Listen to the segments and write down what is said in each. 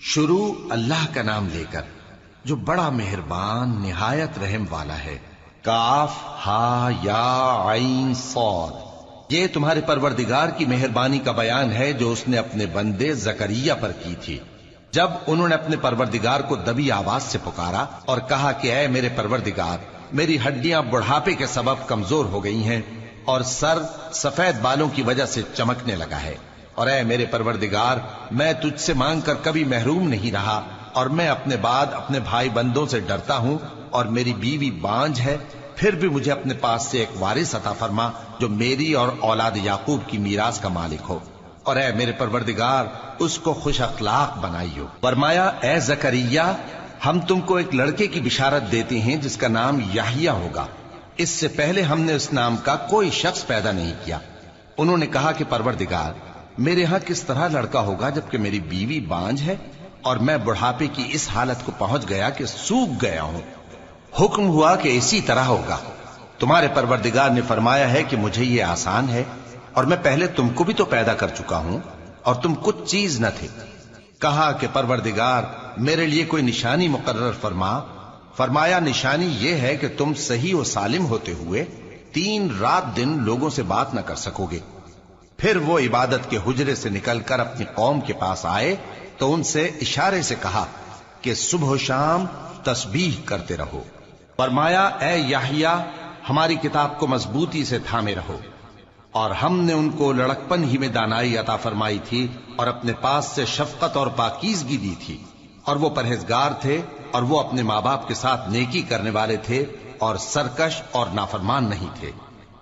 شروع اللہ کا نام لے کر جو بڑا مہربان نہایت رحم والا ہے۔ کاف ہا یا عین صاد، یہ تمہارے پروردگار کی مہربانی کا بیان ہے جو اس نے اپنے بندے زکریا پر کی تھی جب انہوں نے اپنے پروردگار کو دبی آواز سے پکارا اور کہا کہ اے میرے پروردگار، میری ہڈیاں بڑھاپے کے سبب کمزور ہو گئی ہیں اور سر سفید بالوں کی وجہ سے چمکنے لگا ہے، اور اے میرے پروردگار، میں تجھ سے مانگ کر کبھی محروم نہیں رہا، اور میں اپنے بعد اپنے بھائی بندوں سے ڈرتا ہوں، اور میری بیوی بانجھ ہے، پھر بھی مجھے اپنے پاس سے ایک وارث عطا فرما جو میری اور اولاد یعقوب کی میراث کا مالک ہو، اور اے میرے پروردگار، اس کو خوش اخلاق بنائیو۔ فرمایا اے زکریا، ہم تم کو ایک لڑکے کی بشارت دیتے ہیں جس کا نام یحییٰ ہوگا، اس سے پہلے ہم نے اس نام کا کوئی شخص پیدا نہیں کیا۔ انہوں نے کہا کہ پروردگار، میرے ہاں کس طرح لڑکا ہوگا جبکہ میری بیوی بانجھ ہے اور میں بڑھاپے کی اس حالت کو پہنچ گیا کہ سوکھ گیا ہوں۔ حکم ہوا کہ اسی طرح ہوگا۔ تمہارے پروردگار نے فرمایا ہے کہ مجھے یہ آسان ہے، اور میں پہلے تم کو بھی تو پیدا کر چکا ہوں اور تم کچھ چیز نہ تھے۔ کہا کہ پروردگار، میرے لیے کوئی نشانی مقرر فرما۔ فرمایا نشانی یہ ہے کہ تم صحیح و سالم ہوتے ہوئے 3 رات دن لوگوں سے بات نہ کر سکو گے۔ پھر وہ عبادت کے حجرے سے نکل کر اپنی قوم کے پاس آئے تو ان سے اشارے سے کہا کہ صبح و شام تسبیح کرتے رہو۔ فرمایا اے یحییٰ، ہماری کتاب کو مضبوطی سے تھامے رہو، اور ہم نے ان کو لڑکپن ہی میں دانائی عطا فرمائی تھی اور اپنے پاس سے شفقت اور پاکیزگی دی تھی، اور وہ پرہیزگار تھے اور وہ اپنے ماں باپ کے ساتھ نیکی کرنے والے تھے اور سرکش اور نافرمان نہیں تھے۔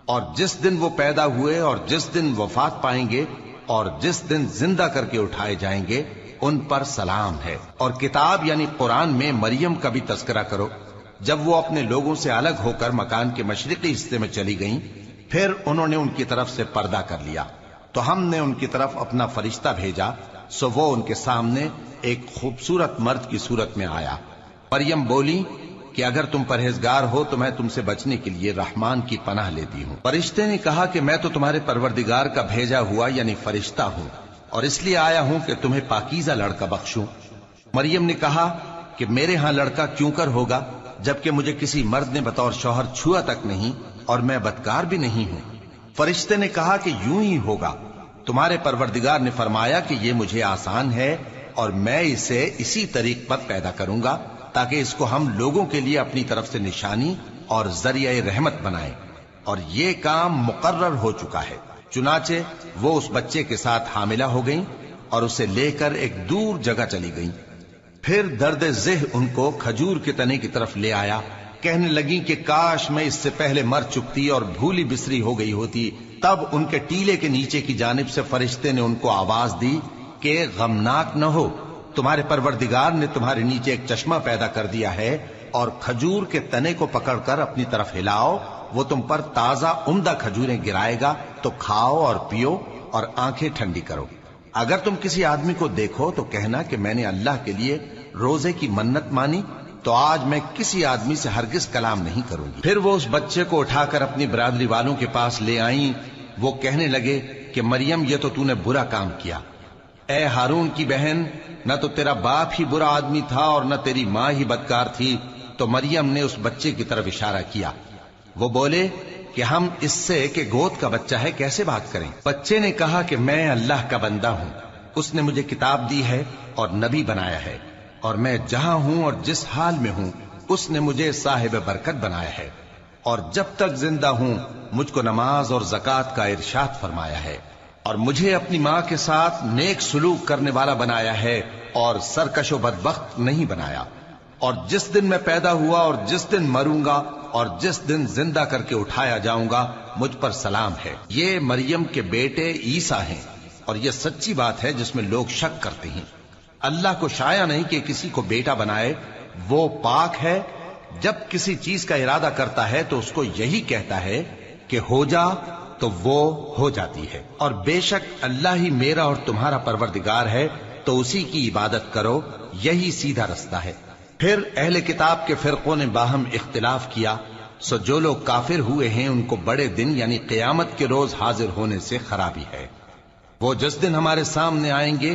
اور جس دن وہ پیدا ہوئے اور جس دن وفات پائیں گے اور جس دن زندہ کر کے اٹھائے جائیں گے ان پر سلام ہے۔ اور کتاب یعنی قرآن میں مریم کا بھی تذکرہ کرو، جب وہ اپنے لوگوں سے الگ ہو کر مکان کے مشرقی حصے میں چلی گئیں، پھر انہوں نے ان کی طرف سے پردہ کر لیا تو ہم نے ان کی طرف اپنا فرشتہ بھیجا، سو وہ ان کے سامنے ایک خوبصورت مرد کی صورت میں آیا۔ مریم بولی کہ اگر تم پرہیزگار ہو تو میں تم سے بچنے کے لیے رحمان کی پناہ لیتی ہوں۔ فرشتے نے کہا کہ میں تو تمہارے پروردگار کا بھیجا ہوا یعنی فرشتہ ہوں، اور اس لیے آیا ہوں کہ تمہیں پاکیزہ لڑکا بخشوں۔ مریم نے کہا کہ میرے ہاں لڑکا کیوں کر ہوگا جبکہ مجھے کسی مرد نے بطور شوہر چھوا تک نہیں اور میں بدکار بھی نہیں ہوں۔ فرشتے نے کہا کہ یوں ہی ہوگا۔ تمہارے پروردگار نے فرمایا کہ یہ مجھے آسان ہے اور میں اسے اسی طریق پر پیدا کروں گا تاکہ اس کو ہم لوگوں کے لیے اپنی طرف سے نشانی اور ذریعہ رحمت بنائیں، اور یہ کام مقرر ہو چکا ہے۔ چنانچہ وہ اس بچے کے ساتھ حاملہ ہو گئیں اور اسے لے کر ایک دور جگہ چلی گئیں۔ پھر درد ذہ ان کو کھجور کے تنے کی طرف لے آیا، کہنے لگیں کہ کاش میں اس سے پہلے مر چکتی اور بھولی بسری ہو گئی ہوتی۔ تب ان کے ٹیلے کے نیچے کی جانب سے فرشتے نے ان کو آواز دی کہ غمناک نہ ہو، تمہارے پروردگار نے تمہارے نیچے ایک چشمہ پیدا کر دیا ہے، اور کھجور کے تنے کو پکڑ کر اپنی طرف ہلاؤ، وہ تم پر تازہ عمدہ کھجوریں گرائے گا، تو کھاؤ اور پیو اور آنکھیں ٹھنڈی کرو۔ اگر تم کسی آدمی کو دیکھو تو کہنا کہ میں نے اللہ کے لیے روزے کی منت مانی، تو آج میں کسی آدمی سے ہرگز کلام نہیں کروں گی۔ پھر وہ اس بچے کو اٹھا کر اپنی برادری والوں کے پاس لے آئیں۔ وہ کہنے لگے کہ مریم، یہ تو نے برا کام کیا۔ اے ہارون کی بہن، نہ تو تیرا باپ ہی برا آدمی تھا اور نہ تیری ماں ہی بدکار تھی۔ تو مریم نے اس بچے کی طرف اشارہ کیا۔ وہ بولے کہ ہم اس سے کہ گود کا بچہ ہے کیسے بات کریں؟ بچے نے کہا کہ میں اللہ کا بندہ ہوں، اس نے مجھے کتاب دی ہے اور نبی بنایا ہے، اور میں جہاں ہوں اور جس حال میں ہوں اس نے مجھے صاحب برکت بنایا ہے، اور جب تک زندہ ہوں مجھ کو نماز اور زکوٰۃ کا ارشاد فرمایا ہے، اور مجھے اپنی ماں کے ساتھ نیک سلوک کرنے والا بنایا ہے اور سرکش و بدبخت نہیں بنایا، اور جس دن میں پیدا ہوا اور جس دن مروں گا اور جس دن زندہ کر کے اٹھایا جاؤں گا مجھ پر سلام ہے۔ یہ مریم کے بیٹے عیسیٰ ہیں، اور یہ سچی بات ہے جس میں لوگ شک کرتے ہیں۔ اللہ کو شایع نہیں کہ کسی کو بیٹا بنائے، وہ پاک ہے۔ جب کسی چیز کا ارادہ کرتا ہے تو اس کو یہی کہتا ہے کہ ہو جا، تو وہ ہو جاتی ہے۔ اور بے شک اللہ ہی میرا اور تمہارا پروردگار ہے، تو اسی کی عبادت کرو، یہی سیدھا رستہ ہے۔ پھر اہل کتاب کے فرقوں نے باہم اختلاف کیا، سو جو لوگ کافر ہوئے ہیں ان کو بڑے دن یعنی قیامت کے روز حاضر ہونے سے خرابی ہے۔ وہ جس دن ہمارے سامنے آئیں گے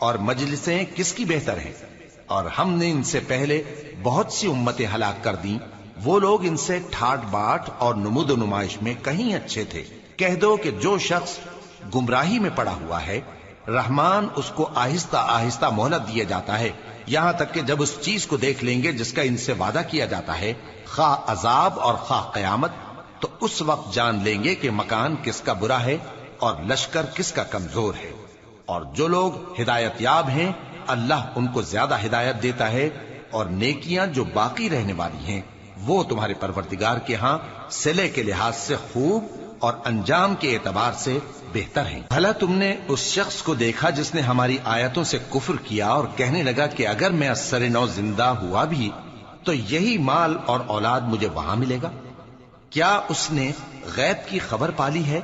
اور مجلسیں کس کی بہتر ہیں؟ اور ہم نے ان سے پہلے بہت سی امتیں ہلاک کر دیں، وہ لوگ ان سے ٹھاٹ باٹ اور نمود و نمائش میں کہیں اچھے تھے۔ کہہ دو کہ جو شخص گمراہی میں پڑا ہوا ہے، رحمان اس کو آہستہ آہستہ مہلت دیا جاتا ہے، یہاں تک کہ جب اس چیز کو دیکھ لیں گے جس کا ان سے وعدہ کیا جاتا ہے، خواہ عذاب اور خواہ قیامت، تو اس وقت جان لیں گے کہ مکان کس کا برا ہے اور لشکر کس کا کمزور ہے۔ اور جو لوگ ہدایت یاب ہیں، اللہ ان کو زیادہ ہدایت دیتا ہے، اور نیکیاں جو باقی رہنے والی ہیں وہ تمہارے پروردگار کے ہاں صلے کے لحاظ سے خوب اور انجام کے اعتبار سے بہتر ہیں۔ بھلا تم نے اس شخص کو دیکھا جس نے ہماری آیتوں سے کفر کیا اور کہنے لگا کہ اگر میں ازسر نو زندہ ہوا بھی تو یہی مال اور اولاد مجھے وہاں ملے گا؟ کیا اس نے غیب کی خبر پالی ہے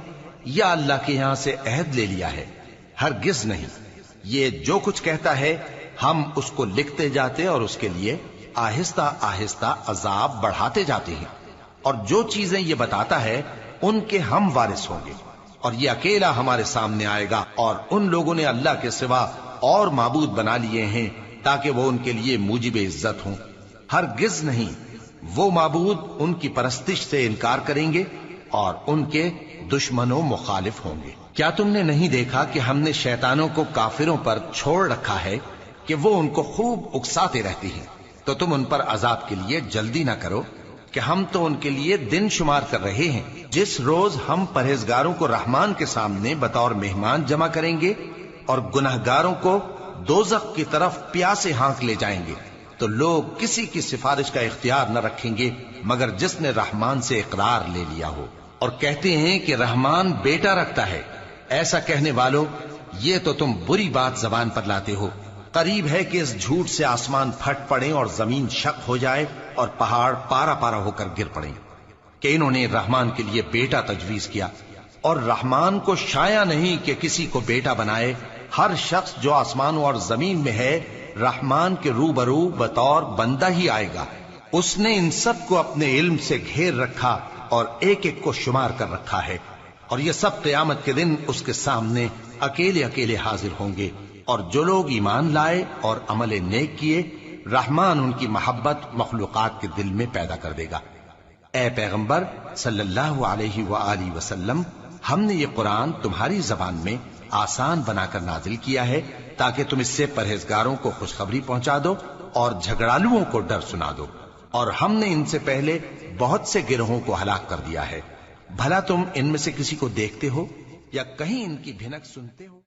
یا اللہ کے یہاں سے عہد لے لیا ہے؟ ہرگز نہیں، یہ جو کچھ کہتا ہے ہم اس کو لکھتے جاتے اور اس کے لیے آہستہ آہستہ عذاب بڑھاتے جاتے ہیں، اور جو چیزیں یہ بتاتا ہے ان کے ہم وارث ہوں گے، اور یہ اکیلا ہمارے سامنے آئے گا۔ اور ان لوگوں نے اللہ کے سوا اور معبود بنا لیے ہیں تاکہ وہ ان کے لیے موجب عزت ہوں۔ ہرگز نہیں، وہ معبود ان کی پرستش سے انکار کریں گے اور ان کے دشمن و مخالف ہوں گے۔ کیا تم نے نہیں دیکھا کہ ہم نے شیطانوں کو کافروں پر چھوڑ رکھا ہے کہ وہ ان کو خوب اکساتے رہتی ہیں؟ تو تم ان پر عذاب کے لیے جلدی نہ کرو کہ ہم تو ان کے لیے دن شمار کر رہے ہیں۔ جس روز ہم پرہیزگاروں کو رحمان کے سامنے بطور مہمان جمع کریں گے اور گنہگاروں کو دوزخ کی طرف پیاسے ہانک لے جائیں گے، تو لوگ کسی کی سفارش کا اختیار نہ رکھیں گے مگر جس نے رحمان سے اقرار لے لیا ہو، اور کہتے ہیں کہ رحمان بیٹا رکھتا ہے۔ ایسا کہنے والوں، یہ تو تم بری بات زبان پر لاتے ہو۔ قریب ہے کہ اس جھوٹ سے آسمان پھٹ پڑے اور زمین شق ہو جائے اور پہاڑ پارا پارا ہو کر گر پڑے کہ انہوں نے رحمان کے لیے بیٹا تجویز کیا، اور رحمان کو شایع نہیں کہ کسی کو بیٹا بنائے۔ ہر شخص جو آسمانوں اور زمین میں ہے رحمان کے روبرو بطور بندہ ہی آئے گا۔ اس نے ان سب کو اپنے علم سے گھیر رکھا اور ایک ایک کو شمار کر رکھا ہے، اور یہ سب قیامت کے دن اس کے سامنے اکیلے اکیلے حاضر ہوں گے۔ اور جو لوگ ایمان لائے اور عمل نیک کیے، رحمان ان کی محبت مخلوقات کے دل میں پیدا کر دے گا۔ اے پیغمبر صلی اللہ علیہ وآلہ وسلم، ہم نے یہ قرآن تمہاری زبان میں آسان بنا کر نازل کیا ہے تاکہ تم اس سے پرہیزگاروں کو خوشخبری پہنچا دو اور جھگڑالوؤں کو ڈر سنا دو۔ اور ہم نے ان سے پہلے بہت سے گروہوں کو ہلاک کر دیا ہے۔ بھلا تم ان میں سے کسی کو دیکھتے ہو یا کہیں ان کی بھنک سنتے ہو؟